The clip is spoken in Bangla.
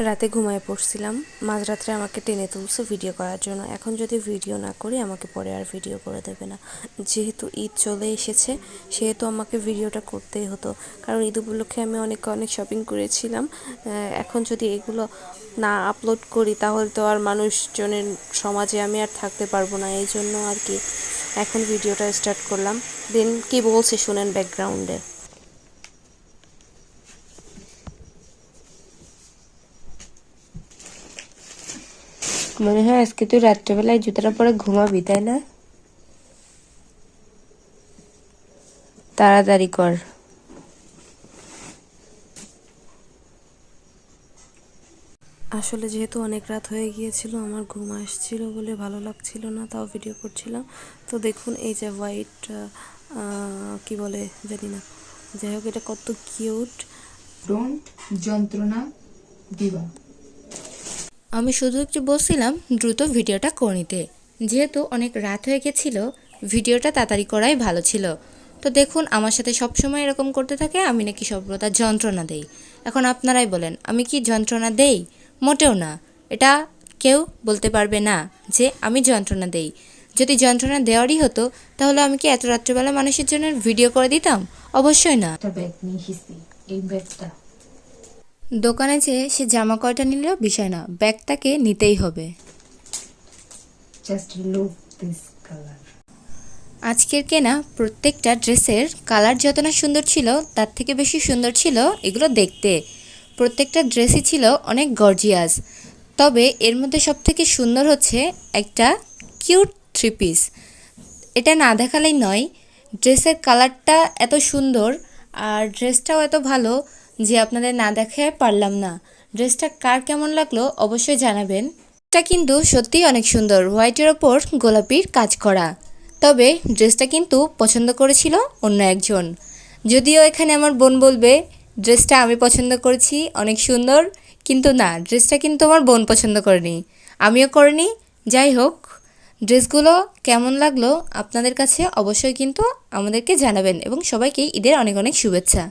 রাতে ঘুমায় পড়ছিলাম, মাঝরাত্রে আমাকে টেনে তুলছে ভিডিও করার জন্য। এখন যদি ভিডিও না করি আমাকে পরে আর ভিডিও করে দেবে না। যেহেতু ঈদ চলে এসেছে সেহেতু আমাকে ভিডিওটা করতেই হতো, কারণ ঈদ উপলক্ষে আমি অনেক অনেক শপিং করেছিলাম। এখন যদি এগুলো না আপলোড করি তাহলে তো আর মানুষজনের সমাজে আমি আর থাকতে পারবো না, এই জন্য আর কি এখন ভিডিওটা স্টার্ট করলাম। দেন কি বলছে শুনেন ব্যাকগ্রাউন্ডে। মনে হয় আজকে তুই রাত্রেবেলায় জুতাটা পরে ঘুমাবি, তাই না? তাড়াতাড়ি কর। আসলে যেহেতু অনেক রাত হয়ে গিয়েছিল, আমার ঘুম আসছিল বলে ভালো লাগছিল না, তাও ভিডিও করছিলাম। তো দেখুন এই যে হোয়াইট কি বলে জানি না, যাই হোক এটা কত কিউট। ডোন্ট যন্ত্রণা দিবা। আমি শুধু একটু বলছিলাম দ্রুত ভিডিওটা করে নিতে, যেহেতু অনেক রাত হয়ে গেছিল, ভিডিওটা তাড়াতাড়ি করাই ভালো ছিল। তো দেখুন আমার সাথে সবসময় এরকম করতে থাকে, আমি নাকি সর্বদা যন্ত্রণা দেই। এখন আপনারাই বলেন আমি কি যন্ত্রণা দেই? মোটেও না। এটা কেউ বলতে পারবে না যে আমি যন্ত্রণা দেই। যদি যন্ত্রণা দেওয়ারই হতো তাহলে আমি কি এত রাত্রেবেলা মানুষের জন্য ভিডিও করে দিতাম? অবশ্যই না। একটা ব্যাগ নিয়ে এসেছি, এই ব্যাগটা দোকানে যেয়ে সে জামা কয়টা নিলেও বিষয় না, ব্যাগটাকে নিতেই হবে। Just look this colour. আজকের কেনা প্রত্যেকটা ড্রেসের কালার যত না সুন্দর ছিল তার থেকে বেশি সুন্দর ছিল এগুলো দেখতে। প্রত্যেকটা ড্রেসই ছিল অনেক গর্জিয়াস। তবে এর মধ্যে সবথেকে সুন্দর হচ্ছে একটা কিউট থ্রি পিস। এটা না দেখালেই নয়, ড্রেসের কালারটা এত সুন্দর আর ড্রেসটাও এত ভালো যে আপনাদের না দেখায় পারলাম না। ড্রেসটা কার কেমন লাগলো অবশ্যই জানাবেন। এটা কিন্তু সত্যিই অনেক সুন্দর, হোয়াইটের ওপর গোলাপির কাজ করা। তবে ড্রেসটা কিন্তু পছন্দ করেছিল অন্য একজন। যদিও এখানে আমার বোন বলবে ড্রেসটা আমি পছন্দ করেছি, অনেক সুন্দর, কিন্তু না, ড্রেসটা কিন্তু আমার বোন পছন্দ করেনি, আমিও করিনি। যাই হোক, ড্রেসগুলো কেমন লাগলো আপনাদের কাছে অবশ্যই কিন্তু আমাদেরকে জানাবেন এবং সবাইকে ঈদের অনেক অনেক শুভেচ্ছা।